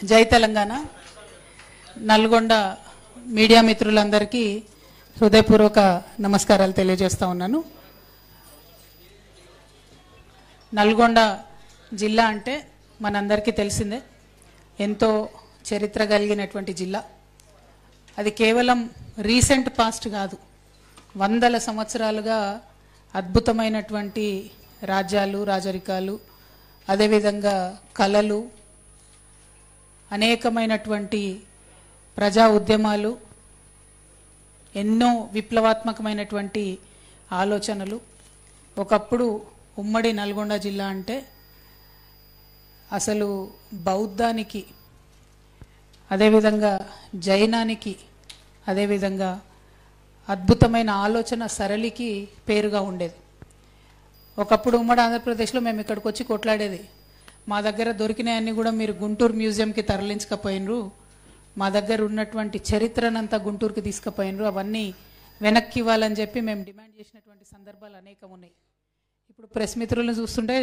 జై తెలంగాణ. నల్గొండ మీడియా మిత్రులందరికీ హృదయపూర్వక నమస్కారాలు తెలియజేస్తా ఉన్నాను. నల్గొండ జిల్లా అంటే మనందరికీ తెలిసిందే, ఎంతో చరిత్ర కలిగినటువంటి జిల్లా. అది కేవలం రీసెంట్ పాస్ట్ కాదు, వందల సంవత్సరాలుగా అద్భుతమైనటువంటి రాజ్యాలు, రాజరికాలు, అదేవిధంగా కళలు, అనేకమైనటువంటి ప్రజా ఉద్యమాలు, ఎన్నో విప్లవాత్మకమైనటువంటి ఆలోచనలు. ఒకప్పుడు ఉమ్మడి నల్గొండ జిల్లా అంటే అసలు బౌద్ధానికి, అదేవిధంగా జైనానికి, అదేవిధంగా అద్భుతమైన ఆలోచన సరళికి పేరుగా ఉండేది. ఒకప్పుడు ఉమ్మడి ఆంధ్రప్రదేశ్లో మేము ఇక్కడికి వచ్చి కొట్లాడేది, మా దగ్గర దొరికినాయన్నీ కూడా మీరు గుంటూరు మ్యూజియంకి తరలించకపోయినరు, మా దగ్గర ఉన్నటువంటి చరిత్రనంతా గుంటూరుకి తీసుకుపోయినరు, అవన్నీ వెనక్కి ఇవ్వాలని చెప్పి మేము డిమాండ్ చేసినటువంటి సందర్భాలు అనేకం ఉన్నాయి. ఇప్పుడు ప్రెస్ మిత్రులను చూస్తుంటే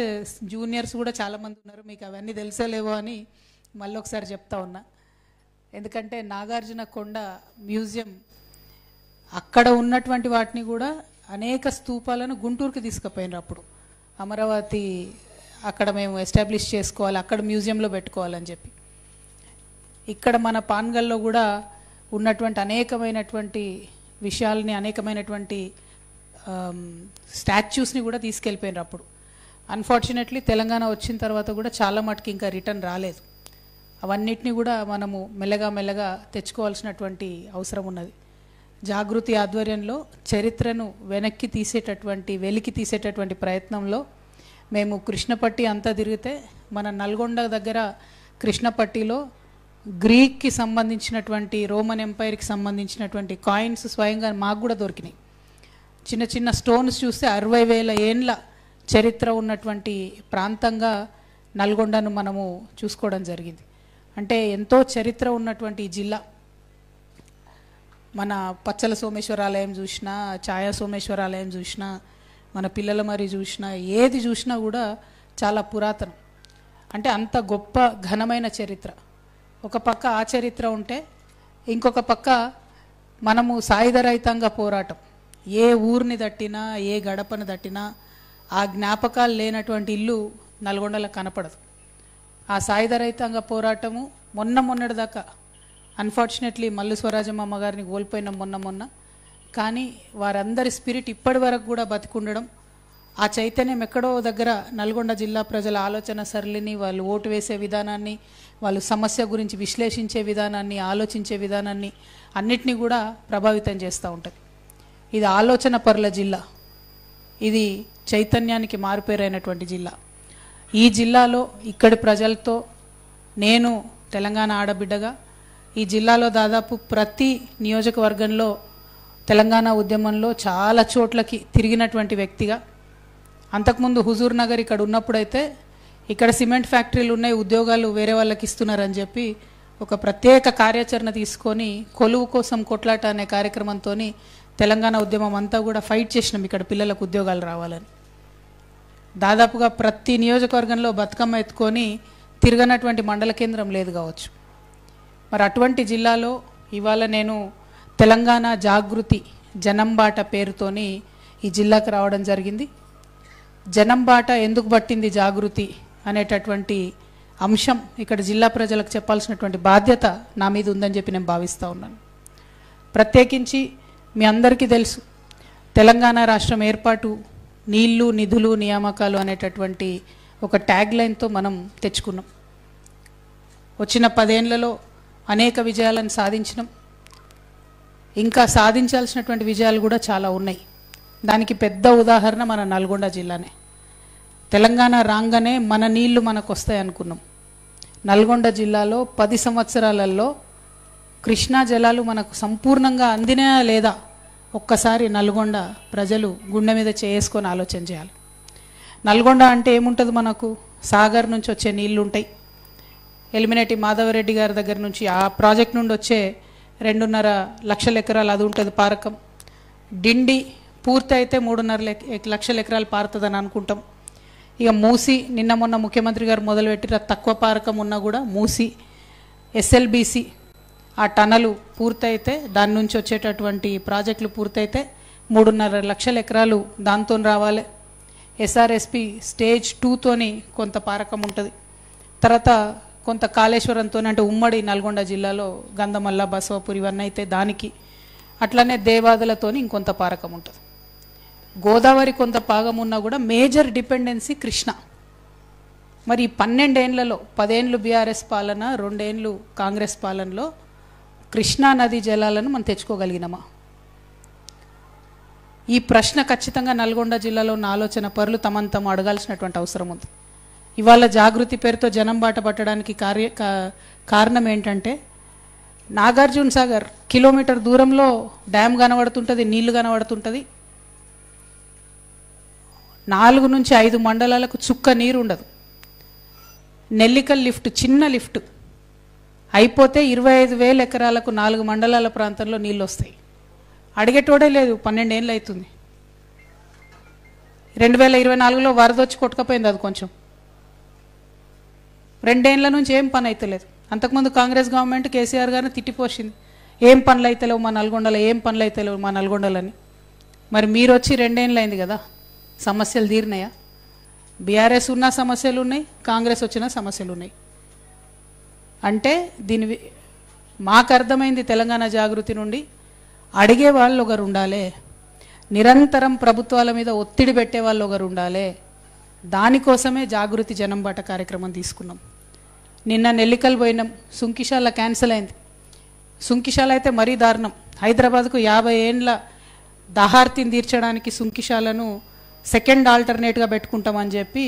జూనియర్స్ కూడా చాలామంది ఉన్నారు, మీకు అవన్నీ తెలిసేలేవో అని మళ్ళీ ఒకసారి చెప్తా ఉన్నా. ఎందుకంటే నాగార్జున కొండ మ్యూజియం అక్కడ ఉన్నటువంటి వాటిని కూడా అనేక స్తూపాలను గుంటూరుకి తీసుకుపోయినారు. అప్పుడు అమరావతి అక్కడ మేము ఎస్టాబ్లిష్ చేసుకోవాలి, అక్కడ మ్యూజియంలో పెట్టుకోవాలని చెప్పి. ఇక్కడ మన పాన్గల్లో కూడా ఉన్నటువంటి అనేకమైనటువంటి విషయాలని, అనేకమైనటువంటి స్టాచ్యూస్ని కూడా తీసుకెళ్ళిపోయినారు అప్పుడు. అన్ఫార్చునేట్లీ తెలంగాణ వచ్చిన తర్వాత కూడా చాలా మటుకు ఇంకా రిటర్న్ రాలేదు. అవన్నిటిని కూడా మనము మెల్లగా తెచ్చుకోవాల్సినటువంటి అవసరం ఉన్నది. జాగృతి ఆధ్వర్యంలో చరిత్రను వెలికి తీసేటటువంటి ప్రయత్నంలో మేము కృష్ణపట్టి అంతా తిరిగితే, మన నల్గొండ దగ్గర కృష్ణపట్టిలో గ్రీక్కి సంబంధించినటువంటి, రోమన్ ఎంపైర్కి సంబంధించినటువంటి కాయిన్స్ స్వయంగా మాకు కూడా దొరికినాయి. చిన్న చిన్న స్టోన్స్ చూస్తే 60,000 ఏండ్ల చరిత్ర ఉన్నటువంటి ప్రాంతంగా నల్గొండను మనము చూసుకోవడం జరిగింది. అంటే ఎంతో చరిత్ర ఉన్నటువంటి ఈ జిల్లా. మన పచ్చల సోమేశ్వరాలయం చూసినా, ఛాయా సోమేశ్వరాలయం చూసినా, మన పిల్లల మరి చూసినా, ఏది చూసినా కూడా చాలా పురాతనం. అంటే అంత గొప్ప ఘనమైన చరిత్ర. ఒక పక్క ఆ చరిత్ర ఉంటే, ఇంకొక పక్క మనము సాయుధ రైతాంగ పోరాటం, ఏ ఊరిని దట్టినా, ఏ గడపను దట్టినా ఆ జ్ఞాపకాలు లేనటువంటి ఇల్లు నల్గొండలో కనపడదు. ఆ సాయుధ రైతాంగ పోరాటము మొన్నటిదాకా అన్ఫార్చునేట్లీ మల్లు స్వరాజమ్మ అమ్మగారిని కోల్పోయినాం మొన్న. కానీ వారందరి స్పిరిట్ ఇప్పటి వరకు కూడా బతికుండడం, ఆ చైతన్యం ఎక్కడో దగ్గర నల్గొండ జిల్లా ప్రజల ఆలోచన సరళిని, వాళ్ళు ఓటు వేసే విధానాన్ని, వాళ్ళు సమస్య గురించి విశ్లేషించే విధానాన్ని, ఆలోచించే విధానాన్ని అన్నిటినీ కూడా ప్రభావితం చేస్తూ ఉంటుంది. ఇది ఆలోచన పరుల జిల్లా, ఇది చైతన్యానికి మారుపేరైనటువంటి జిల్లా. ఈ జిల్లాలో ఇక్కడి ప్రజలతో నేను తెలంగాణ ఆడబిడ్డగా ఈ జిల్లాలో దాదాపు ప్రతి నియోజకవర్గంలో తెలంగాణ ఉద్యమంలో చాలా చోట్లకి తిరిగినటువంటి వ్యక్తిగా, అంతకుముందు హుజూర్ నగర్ ఇక్కడ ఉన్నప్పుడైతే ఇక్కడ సిమెంట్ ఫ్యాక్టరీలు ఉన్నాయి, ఉద్యోగాలు వేరే వాళ్ళకి ఇస్తున్నారని చెప్పి ఒక ప్రత్యేక కార్యాచరణ తీసుకొని కొలువు కోసం కొట్లాట అనే కార్యక్రమంతో తెలంగాణ ఉద్యమం అంతా కూడా ఫైట్ చేసినాం ఇక్కడ పిల్లలకు ఉద్యోగాలు రావాలని. దాదాపుగా ప్రతి నియోజకవర్గంలో బతుకమ్మ ఎత్తుకొని తిరగనటువంటి మండల కేంద్రం లేదు కావచ్చు. మరి అటువంటి జిల్లాలో ఇవాళ నేను తెలంగాణ జాగృతి జనంబాట పేరుతోని ఈ జిల్లాకు రావడం జరిగింది. జనంబాట ఎందుకు పట్టింది జాగృతి అనేటటువంటి అంశం ఇక్కడ జిల్లా ప్రజలకు చెప్పాల్సినటువంటి బాధ్యత నా మీద ఉందని చెప్పి నేను భావిస్తూ ఉన్నాను. ప్రత్యేకించి మీ అందరికీ తెలుసు, తెలంగాణ రాష్ట్రం ఏర్పాటు నీళ్లు, నిధులు, నియామకాలు అనేటటువంటి ఒక ట్యాగ్ లైన్తో మనం తెచ్చుకున్నాం. వచ్చిన 10 ఏళ్లలో అనేక విజయాలను సాధించినాం. ఇంకా సాధించాల్సినటువంటి విజయాలు కూడా చాలా ఉన్నాయి. దానికి పెద్ద ఉదాహరణ మన నల్గొండ జిల్లానే. తెలంగాణ రాగానే మన నీళ్లు మనకు వస్తాయి అనుకున్నాం. నల్గొండ జిల్లాలో 10 సంవత్సరాలలో కృష్ణా జలాలు మనకు సంపూర్ణంగా అందినా లేదా ఒక్కసారి నల్గొండ ప్రజలు గుండె మీద చేసుకొని ఆలోచన చేయాలి. నల్గొండ అంటే ఏముంటుంది, మనకు సాగర్ నుంచి వచ్చే నీళ్లు ఉంటాయి, ఎలిమినేటి మాధవరెడ్డి గారి దగ్గర నుంచి ఆ ప్రాజెక్ట్ నుండి వచ్చే 2.5 లక్షల ఎకరాలు అది ఉంటుంది పారకం. డిండి పూర్తి అయితే 3.5 లక్షల ఎకరాలు పారుతుందని అనుకుంటాం. ఇక మూసి నిన్న మొన్న ముఖ్యమంత్రి గారు మొదలుపెట్టిన తక్కువ పారకం ఉన్నా కూడా మూసి ఎస్ఎల్బిసి ఆ టనలు పూర్తయితే దాని నుంచి వచ్చేటటువంటి ప్రాజెక్టులు పూర్తయితే 3.5 లక్షల ఎకరాలు దాంతో రావాలి. ఎస్ఆర్ఎస్పి స్టేజ్ 2తోని కొంత పారకం ఉంటుంది. తర్వాత కొంత కాళేశ్వరంతో అంటే ఉమ్మడి నల్గొండ జిల్లాలో గంధమల్ల బసవపూర్ ఇవన్నీ అయితే దానికి, అట్లనే దేవాదులతోని ఇంకొంత పారకం ఉంటుంది. గోదావరి కొంత పాగం ఉన్నా కూడా మేజర్ డిపెండెన్సీ కృష్ణ. మరి 12 ఏళ్లలో 10 ఏళ్ళు బీఆర్ఎస్ పాలన, 2 ఏళ్ళు కాంగ్రెస్ పాలనలో కృష్ణా నదీ జలాలను మనం తెచ్చుకోగలిగినామా? ఈ ప్రశ్న ఖచ్చితంగా నల్గొండ జిల్లాలో ఉన్న ఆలోచన పరులు తమను తాము అడగాల్సినటువంటి అవసరం ఉంది. ఇవాళ జాగృతి పేరుతో జనం బాట పట్టడానికి కారణం ఏంటంటే, నాగార్జున సాగర్ కిలోమీటర్ దూరంలో డ్యామ్ కనబడుతుంటుంది, నీళ్లు కనబడుతుంటుంది. 4 నుంచి 5 మండలాలకు చుక్క నీరు ఉండదు. నెల్లికల్ లిఫ్ట్, చిన్న లిఫ్ట్ అయిపోతే 25,000 ఎకరాలకు 4 మండలాల ప్రాంతంలో నీళ్ళు వస్తాయి. అడిగేటోడే లేదు. 12 ఏళ్ళు అవుతుంది. 2024లో వరద వచ్చి కొట్టుకపోయింది. అది కొంచెం 2 ఏళ్ల నుంచి ఏం పని అయితలేదు. అంతకుముందు కాంగ్రెస్ గవర్నమెంట్ కేసీఆర్ గారిని తిట్టిపోసింది, ఏం పనులు అయితలేవు మా నల్గొండలో, ఏం పనులు అయితలేవు మా నల్గొండలని. మరి మీరు వచ్చి 2 ఏళ్ళు అయింది కదా, సమస్యలు తీరినాయా? బీఆర్ఎస్ ఉన్న సమస్యలు ఉన్నాయి, కాంగ్రెస్ వచ్చిన సమస్యలు ఉన్నాయి. అంటే దీని మాకు అర్థమైంది తెలంగాణ జాగృతి నుండి, అడిగే వాళ్ళు ఒకరు ఉండాలి, నిరంతరం ప్రభుత్వాల మీద ఒత్తిడి పెట్టే వాళ్ళు ఒకరు ఉండాలి. దానికోసమే జాగృతి జనం బాట కార్యక్రమం తీసుకున్నాం. నిన్న నెల్లికల్ పోయినాం, సుంకిశాల క్యాన్సిల్ అయింది. సుంకిశాల అయితే మరీ దారుణం. హైదరాబాద్కు 50 ఏండ్ల దహార్తిని తీర్చడానికి సుంకిశాలను సెకండ్ ఆల్టర్నేట్గా పెట్టుకుంటామని చెప్పి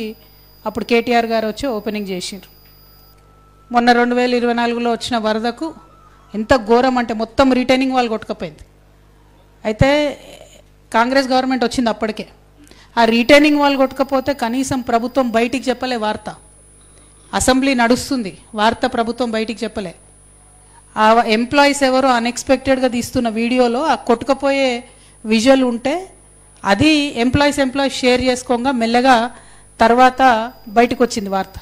అప్పుడు కేటీఆర్ గారు వచ్చి ఓపెనింగ్ చేసిండ్రు. మొన్న 2024లో వచ్చిన వరదకు ఎంత ఘోరం అంటే మొత్తం రిటైనింగ్ వాళ్ళు కొట్టుకపోయింది. అయితే కాంగ్రెస్ గవర్నమెంట్ వచ్చింది అప్పటికే. ఆ రిటైనింగ్ వాళ్ళు కొట్టుకపోతే కనీసం ప్రభుత్వం బయటికి చెప్పలే వార్త. అసెంబ్లీ నడుస్తుంది, వార్త ప్రభుత్వం బయటికి చెప్పలే. ఆ ఎంప్లాయీస్ ఎవరో అన్ఎక్స్పెక్టెడ్గా తీస్తున్న వీడియోలో ఆ కొట్టుకపోయే విజువల్ ఉంటే అది ఎంప్లాయీస్ షేర్ చేసుకోగా మెల్లగా తర్వాత బయటకు వచ్చింది వార్త.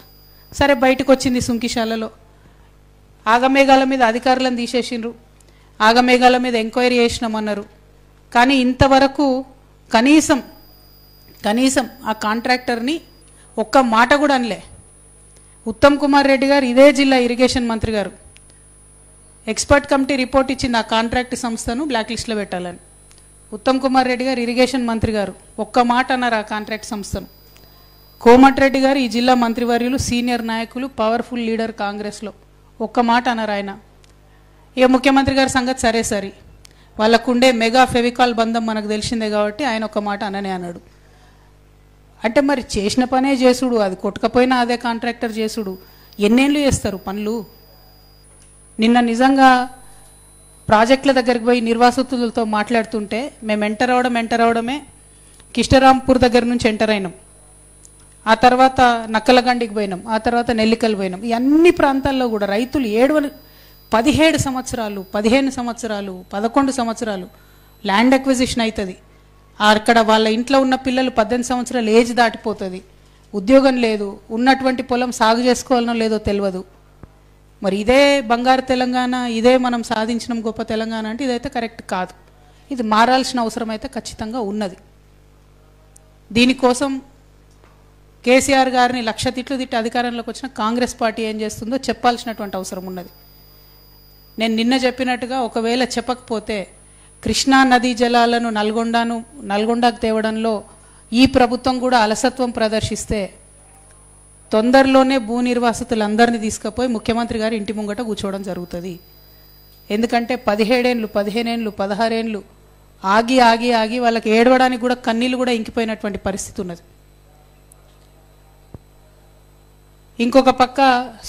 సరే బయటకు వచ్చింది సుంకిశాలలో. ఆగమేఘాల మీద అధికారులను తీసేసిండ్రు, ఆగమేఘాల మీద ఎంక్వైరీ చేసినామన్నారు. కానీ ఇంతవరకు కనీసం ఆ కాంట్రాక్టర్ని ఒక్క మాట కూడా అనలే. ఉత్తమ్ కుమార్ రెడ్డి గారు, ఇదే జిల్లా ఇరిగేషన్ మంత్రి గారు, ఎక్స్పర్ట్ కమిటీ రిపోర్ట్ ఇచ్చింది ఆ కాంట్రాక్ట్ సంస్థను బ్లాక్ లిస్ట్లో పెట్టాలని. ఉత్తమ్ కుమార్ రెడ్డి గారు, ఇరిగేషన్ మంత్రి గారు, ఒక్క మాట అన్నారు ఆ కాంట్రాక్ట్ సంస్థను. కోమటిరెడ్డి గారు, ఈ జిల్లా మంత్రివర్యులు, సీనియర్ నాయకులు, పవర్ఫుల్ లీడర్ కాంగ్రెస్లో, ఒక్క మాట అన్నారు ఆయన. ఇక ముఖ్యమంత్రి గారి సంగతి సరే సరి, వాళ్ళకుండే మెగా ఫెవికాల్ బంధం మనకు తెలిసిందే కాబట్టి ఆయన ఒక్క మాట అననే అన్నాడు. అంటే మరి చేసిన పనే చేసుడు, అది కొట్టుకపోయినా అదే కాంట్రాక్టర్ చేసుడు, ఎన్నేళ్ళు చేస్తారు పనులు? నిన్న నిజంగా ప్రాజెక్టుల దగ్గరికి పోయి నిర్వాసితులతో మాట్లాడుతుంటే మేము ఎంటర్ అవడమే కిష్టరాంపూర్ దగ్గర నుంచి ఎంటర్ అయినాం, ఆ తర్వాత నక్కలగండికి పోయినాం, ఆ తర్వాత నెల్లికల్ పోయినాం. ఈ అన్ని ప్రాంతాల్లో కూడా రైతులు 17 సంవత్సరాలు, 15 సంవత్సరాలు, 11 సంవత్సరాలు ల్యాండ్ అక్విజిషన్ అవుతుంది. అక్కడ వాళ్ళ ఇంట్లో ఉన్న పిల్లలు 18 సంవత్సరాలు ఏజ్ దాటిపోతుంది, ఉద్యోగం లేదు, ఉన్నటువంటి పొలం సాగు చేసుకోవాలనో లేదో తెలియదు. మరి ఇదే బంగారు తెలంగాణ, ఇదే మనం సాధించిన గొప్ప తెలంగాణ అంటే ఇదైతే కరెక్ట్ కాదు. ఇది మారాల్సిన అవసరం అయితే ఖచ్చితంగా ఉన్నది. దీనికోసం కేసీఆర్ గారిని 1,00,000 తిట్లు తిట్టి అధికారంలోకి వచ్చిన కాంగ్రెస్ పార్టీ ఏం చేస్తుందో చెప్పాల్సినటువంటి అవసరం ఉన్నది. నేను నిన్న చెప్పినట్టుగా ఒకవేళ చెప్పకపోతే కృష్ణా నదీ జలాలను నల్గొండకు తేవడంలో ఈ ప్రభుత్వం కూడా అలసత్వం ప్రదర్శిస్తే తొందరలోనే భూ నిర్వాసితులందరినీ తీసుకుపోయి ముఖ్యమంత్రి గారి ఇంటి ముంగట కూర్చోవడం జరుగుతుంది. ఎందుకంటే 17 ఏళ్ళు, 15 ఏళ్ళు, 16 ఏళ్ళు ఆగి వాళ్ళకి ఏడవడానికి కూడా కన్నీళ్ళు కూడా ఇంకిపోయినటువంటి పరిస్థితి ఉన్నది. ఇంకొక పక్క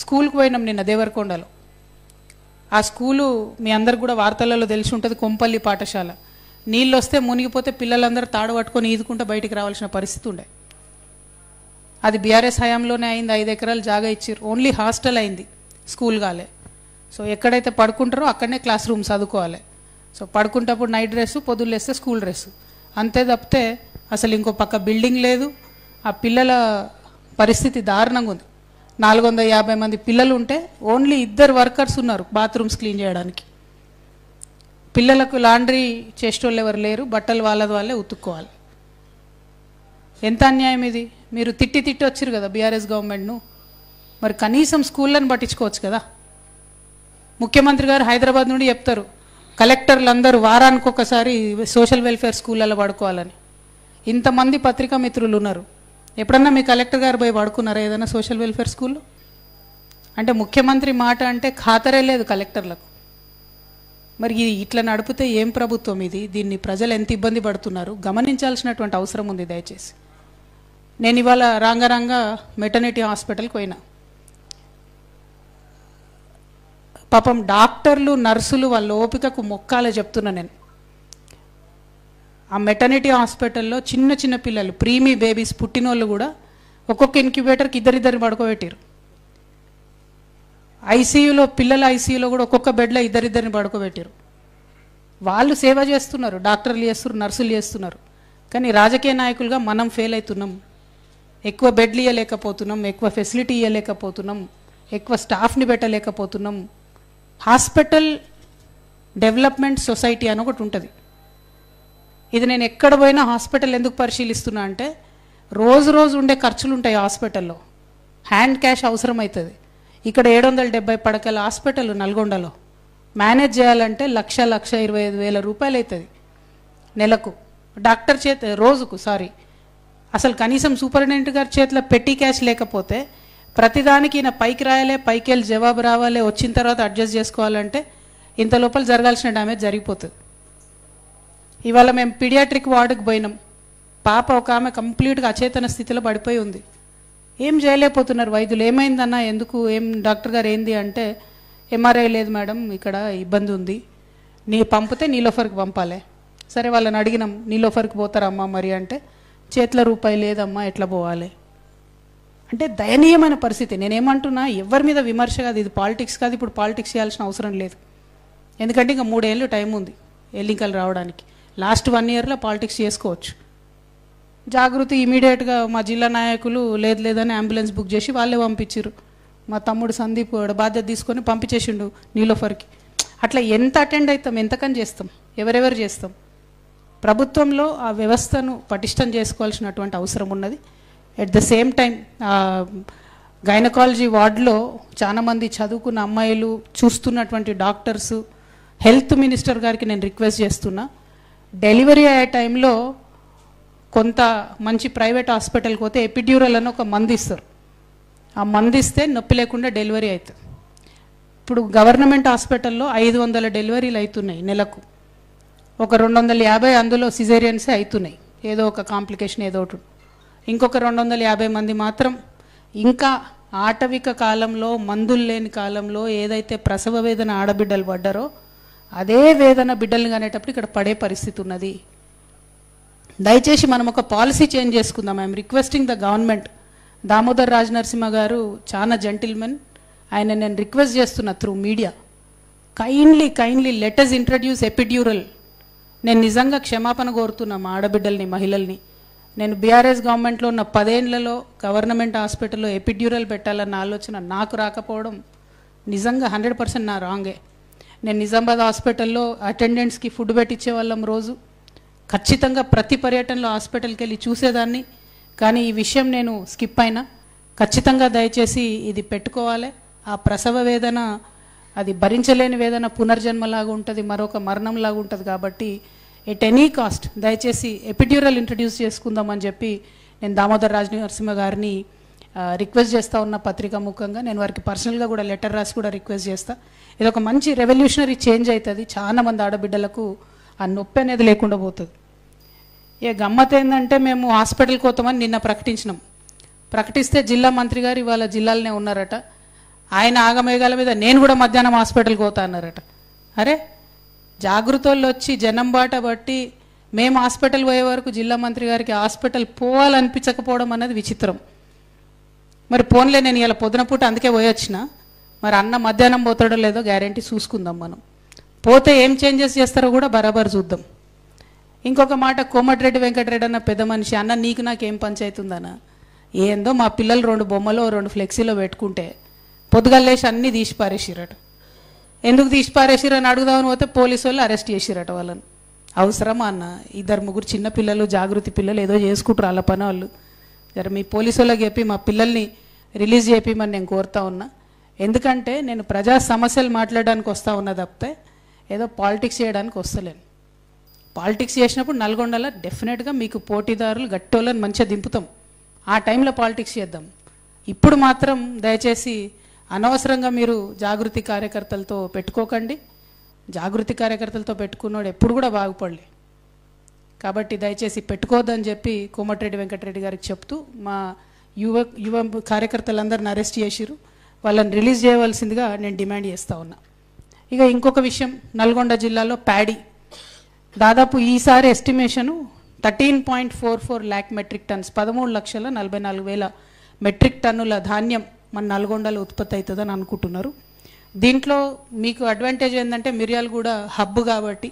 స్కూల్కి పోయినాం నిన్న దేవరకొండలో. ఆ స్కూలు మీ అందరికి కూడా వార్తలలో తెలిసి ఉంటుంది, కొంపల్లి పాఠశాల. నీళ్ళు వస్తే మునిగిపోతే పిల్లలందరూ తాడు పట్టుకొని ఈదుకుంటూ బయటికి రావాల్సిన పరిస్థితి ఉండే. అది బీఆర్ఎస్ హయాంలోనే అయింది. 5 ఎకరాలు జాగా ఇచ్చారు, ఓన్లీ హాస్టల్ అయింది, స్కూల్ కాలే. సో ఎక్కడైతే పడుకుంటారో అక్కడనే క్లాస్ రూమ్ చదువుకోవాలి. సో పడుకుంటప్పుడు నైట్ డ్రెస్సు, పొద్దున్న లేస్తే స్కూల్ డ్రెస్సు, అంతే తప్పితే అసలు ఇంకో పక్క బిల్డింగ్ లేదు. ఆ పిల్లల పరిస్థితి దారుణంగా ఉంది. 450 మంది పిల్లలు ఉంటే ఓన్లీ 2 వర్కర్స్ ఉన్నారు బాత్రూమ్స్ క్లీన్ చేయడానికి. పిల్లలకు లాండ్రీ చేసేటోళ్ళు ఎవరు లేరు, బట్టలు వాళ్ళే ఉతుక్కోవాలి. ఎంత అన్యాయం ఇది. మీరు తిట్టి వచ్చారు కదా బీఆర్ఎస్ గవర్నమెంట్ను, మరి కనీసం స్కూళ్ళని పట్టించుకోవచ్చు కదా. ముఖ్యమంత్రి గారు హైదరాబాద్ నుండి చెప్తారు కలెక్టర్లు అందరూ వారానికి ఒకసారి సోషల్ వెల్ఫేర్ స్కూళ్ళలో పడుకోవాలని. ఇంతమంది పత్రికా మిత్రులు ఉన్నారు, ఎప్పుడన్నా మీ కలెక్టర్ గారు పోయి పడుకున్నారా ఏదైనా సోషల్ వెల్ఫేర్ స్కూల్లో? అంటే ముఖ్యమంత్రి మాట అంటే ఖాతరే లేదు కలెక్టర్లకు. మరి ఇట్లా నడిపితే ఏం ప్రభుత్వం ఇది? దీన్ని ప్రజలు ఎంత ఇబ్బంది పడుతున్నారు గమనించాల్సినటువంటి అవసరం ఉంది దయచేసి. నేను ఇవాళ రాంగారంగా మెటర్నిటీ హాస్పిటల్కి పోయినా. పాపం డాక్టర్లు నర్సులు వాళ్ళ ఓపికకు మొక్కాలే చెప్తున్నా నేను. ఆ మెటర్నిటీ హాస్పిటల్లో చిన్న పిల్లలు ప్రీమీ బేబీస్ పుట్టినోళ్ళు కూడా ఒక్కొక్క ఇంక్యుబేటర్కి ఇద్దరిద్దరిని పడుకోబెట్టారు. ఐసీయూలో పిల్లల ఐసీయూలో కూడా ఒక్కొక్క బెడ్లో ఇద్దరిద్దరిని పడుకోబెట్టారు. వాళ్ళు సేవ చేస్తున్నారు, డాక్టర్లు చేస్తున్నారు, నర్సులు చేస్తున్నారు. కానీ రాజకీయ నాయకులుగా మనం ఫెయిల్ అవుతున్నాం. ఎక్కువ బెడ్లు ఇవ్వలేకపోతున్నాం, ఎక్కువ ఫెసిలిటీ ఇవ్వలేకపోతున్నాం, ఎక్కువ స్టాఫ్ని పెట్టలేకపోతున్నాం. హాస్పిటల్ డెవలప్మెంట్ సొసైటీ అని ఒకటి ఉంటుంది. ఇది నేను ఎక్కడ పోయినా హాస్పిటల్ ఎందుకు పరిశీలిస్తున్నా అంటే రోజు ఉండే ఖర్చులు ఉంటాయి హాస్పిటల్లో, హ్యాండ్ క్యాష్ అవసరం అవుతుంది. ఇక్కడ 770 పడకల హాస్పిటల్ నల్గొండలో మేనేజ్ చేయాలంటే 1,25,000 రూపాయలు అవుతుంది నెలకు. డాక్టర్ రోజుకు అసలు కనీసం సూపరింటెండెంట్ గారి చేతిలో పెట్టి క్యాష్ లేకపోతే ప్రతిదానికి ఈయన పైకి రాయాలి, పైకి వెళ్ళి జవాబు రావాలి, వచ్చిన తర్వాత అడ్జస్ట్ చేసుకోవాలంటే ఇంత లోపల జరగాల్సిన డ్యామేజ్ జరిగిపోతుంది. ఇవాళ మేము పీడియాట్రిక్ వార్డుకి పోయినాం. పాప ఒక ఆమె కంప్లీట్గా అచేతన స్థితిలో పడిపోయి ఉంది. ఏం చేయలేకపోతున్నారు వైద్యులు. ఏమైందన్నా, ఎందుకు, ఏం డాక్టర్ గారు ఏంది అంటే ఎంఆర్ఐ లేదు మేడం, ఇక్కడ ఇబ్బంది ఉంది, పంపితే నీలోఫర్కి పంపాలి. సరే వాళ్ళని అడిగినాం, నీలోఫర్కి పోతారమ్మా మరి అంటే చేతిలో రూపాయి లేదమ్మా, ఎట్లా పోవాలి అంటే దయనీయమైన పరిస్థితి. నేనేమంటున్నా, ఎవరి మీద విమర్శ కాదు, ఇది పాలిటిక్స్ కాదు. ఇప్పుడు పాలిటిక్స్ చేయాల్సిన అవసరం లేదు, ఎందుకంటే ఇంకా 3 ఏళ్ళు టైం ఉంది ఎన్నికలు రావడానికి. లాస్ట్ 1 ఇయర్లో పాలిటిక్స్ చేసుకోవచ్చు. జాగృతి ఇమీడియట్గా మా జిల్లా నాయకులు లేదని అంబులెన్స్ బుక్ చేసి వాళ్ళే పంపించారు. మా తమ్ముడు సందీప్ బాధ్యత తీసుకొని పంపించేసిండు నీలోఫర్కి. అట్లా ఎంత అటెండ్ అవుతాం, ఎంతకని చేస్తాం, ఎవరెవరు చేస్తాం? ప్రభుత్వంలో ఆ వ్యవస్థను పటిష్టం చేసుకోవాల్సినటువంటి అవసరం ఉన్నది. At the same time gynaecology వార్డులో చాలామంది చదువుకున్న అమ్మాయిలు చూస్తున్నటువంటి డాక్టర్సు, హెల్త్ మినిస్టర్ గారికి నేను రిక్వెస్ట్ చేస్తున్నా, డెలివరీ అయ్యే టైంలో కొంత మంచి ప్రైవేట్ హాస్పిటల్కి పోతే ఎపిడ్యూరల్ అని ఒక మందు ఇస్తారు. ఆ మందు ఇస్తే నొప్పి లేకుండా డెలివరీ అవుతుంది. ఇప్పుడు గవర్నమెంట్ హాస్పిటల్లో 500 డెలివరీలు అవుతున్నాయి నెలకు. ఒక 250 అందులో సిజేరియన్సే అవుతున్నాయి, ఏదో ఒక కాంప్లికేషన్ ఏదో ఒకటి. ఇంకొక 250 మంది మాత్రం ఇంకా ఆటవిక కాలంలో, మందులు లేని కాలంలో ఏదైతే ప్రసవ వేదన ఆడబిడ్డలు పడ్డారో అదే వేదన బిడ్డలు కానేటప్పుడు ఇక్కడ పడే పరిస్థితి ఉన్నది. దయచేసి మనం ఒక పాలసీ చేంజ్ చేసుకుందాం. I'm requesting the government. Damodar Raj Narasimha గారు చాలా జెంటిల్మెన్, ఆయన నేను రిక్వెస్ట్ చేస్తున్నా through media, kindly let us introduce epidural. నేను నిజంగా క్షమాపణ కోరుతున్నా మా ఆడబిడ్డల్ని, మహిళల్ని. నేను బీఆర్ఎస్ గవర్నమెంట్లో ఉన్న 10 ఏళ్లలో గవర్నమెంట్ హాస్పిటల్లో ఎపిడ్యూరల్ పెట్టాలన్న ఆలోచన నాకు రాకపోవడం నిజంగా 100% నా రాంగే. నేను నిజామాబాద్ హాస్పిటల్లో అటెండెంట్స్కి ఫుడ్ పెట్టించే వాళ్ళం రోజు. ఖచ్చితంగా ప్రతి పర్యటనలో హాస్పిటల్కి వెళ్ళి చూసేదాన్ని. కానీ ఈ విషయం నేను స్కిప్ అయినా. ఖచ్చితంగా దయచేసి ఇది పెట్టుకోవాలి. ఆ ప్రసవ వేదన అది భరించలేని వేదన పునర్జన్మలాగా ఉంటుంది, మరొక మరణంలాగా ఉంటుంది. కాబట్టి ఎట్ ఎనీ కాస్ట్ దయచేసి ఎపిడ్యూరల్ ఇంట్రడ్యూస్ చేసుకుందామని చెప్పి నేను దామోదర్ రాజ్ నరసింహ గారిని రిక్వెస్ట్ చేస్తూ ఉన్న పత్రికా ముఖంగా. నేను వారికి పర్సనల్గా కూడా లెటర్ రాసి కూడా రిక్వెస్ట్ చేస్తా. ఇది ఒక మంచి రెవల్యూషనరీ చేంజ్ అవుతుంది. చాలా మంది ఆడబిడ్డలకు ఆ నొప్పి అనేది లేకుండా పోతుంది. గమ్మత్ ఏంటంటే మేము హాస్పిటల్కి పోతామని నిన్న ప్రకటిస్తే జిల్లా మంత్రి గారు ఇవాళ జిల్లాలోనే ఉన్నారట. ఆయన ఆగమేఘాల మీద నేను కూడా మధ్యాహ్నం హాస్పిటల్కి పోతా అన్నారట. అరే, జాగృతోళ్ళు వచ్చి జనం బాట బట్టి మేము హాస్పిటల్ పోయే వరకు జిల్లా మంత్రి గారికి హాస్పిటల్ పోవాలనిపించకపోవడం అనేది విచిత్రం. మరి పోన్లే, నేను ఇలా పొద్దున పూట అందుకే పోయొచ్చిన. మరి అన్న మధ్యాహ్నం పోతాడో లేదో గ్యారంటీ చూసుకుందాం. మనం పోతే ఏం చేంజెస్ చేస్తారో కూడా బరాబర్ చూద్దాం. ఇంకొక మాట, కోమటిరెడ్డి వెంకటరెడ్డి అన్న పెద్ద మనిషి, అన్న నీకు నాకేం పంచాయతీ ఉందన్న, ఏందో మా పిల్లలు 2 బొమ్మలో 2 ఫ్లెక్సీలో పెట్టుకుంటే పొద్దుగల్లేసి అన్నీ తీసి పారేసిరట. ఎందుకు తీసి పారేసిరని అడుగుదామని పోతే పోలీసు వాళ్ళు అరెస్ట్ చేసిరట వాళ్ళని. అవసరమా అన్న? 2-3 చిన్న పిల్లలు, జాగృతి పిల్లలు ఏదో చేసుకుంటారు వాళ్ళ పని వాళ్ళు. జర మీ పోలీసు వాళ్ళకి చెప్పి మా పిల్లల్ని రిలీజ్ చేయమని నేను కోరుతా ఉన్నా. ఎందుకంటే నేను ప్రజా సమస్యలు మాట్లాడడానికి వస్తూ ఉన్నా తప్పితే ఏదో పాలిటిక్స్ చేయడానికి వస్తలేను. పాలిటిక్స్ చేసినప్పుడు నల్గొండలో డెఫినెట్గా మీకు పోటీదారులు గట్టోళ్ళని మంచిగా దింపుతాం. ఆ టైంలో పాలిటిక్స్ చేద్దాం. ఇప్పుడు మాత్రం దయచేసి అనవసరంగా మీరు జాగృతి కార్యకర్తలతో పెట్టుకోకండి. జాగృతి కార్యకర్తలతో పెట్టుకున్నాడు ఎప్పుడు కూడా బాగుపడలే. కాబట్టి దయచేసి పెట్టుకోవద్దని చెప్పి కోమటిరెడ్డి వెంకటరెడ్డి గారికి చెప్తూ మా యువ కార్యకర్తలందరిని అరెస్ట్ చేసిరు. వాళ్ళని రిలీజ్ చేయవలసిందిగా నేను డిమాండ్ చేస్తూ ఉన్నా. ఇక ఇంకొక విషయం, నల్గొండ జిల్లాలో ప్యాడీ దాదాపు ఈసారి estimation 13.44 lakh metric turns, 13,44,000 metric టన్నుల ధాన్యం మన నల్గొండలో ఉత్పత్తి అవుతుందని అనుకుంటున్నారు. దీంట్లో మీకు అడ్వాంటేజ్ ఏంటంటే మిర్యాలు కూడా హబ్ కాబట్టి